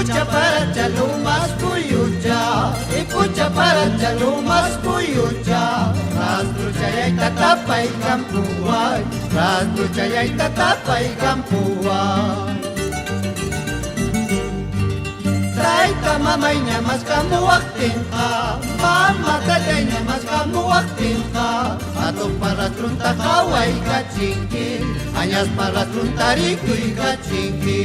Ipucha lumas kuyucha, ipucha paracha lumas kuyucha. Rastro chayay tatapay kampuay, rastro chayay tatapay kampuay. Taita mamay niya mas kamuwaktin ka, mama tatay niya mas kamuwaktin ka. Atok para trunta kaway kachinki, anyas para trunta rikuy kachinki.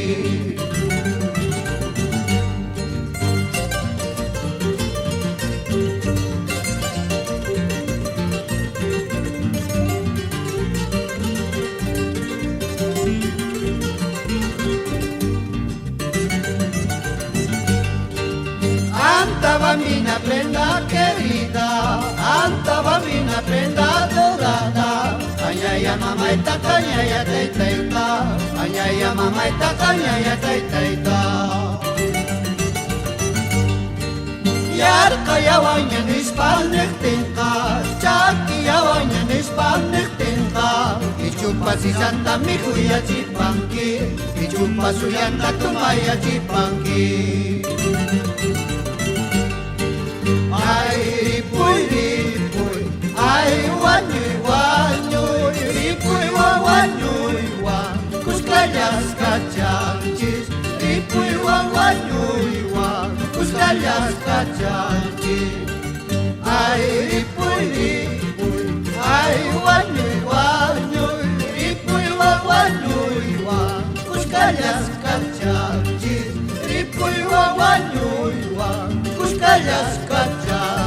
Anta bambina prenda querida, anta bambina prenda dorada. Anyaya mamaita kanyaya taitaita, anyaya mamaita kanyaya taitaita. Yar kayawanya nispalnek tinka, chaki yawanya nispalnek tinka. Ichupa si santa mikuya chipanki, ichupa suyanta tumaya chipanki. Ay ripuy ripuy, ay wanyuy wanyuy, ripuy wanyuy wan, kuskayas kachanchis, ripuy wanyuy wan, kuskayas kachanchis. Ay ripuy ripuy, ay wanyuy wanyuy, ripuy wanyuy wan, kuskayas kachanchis, ripuy wanyuy wan, kuskayas kachanchis.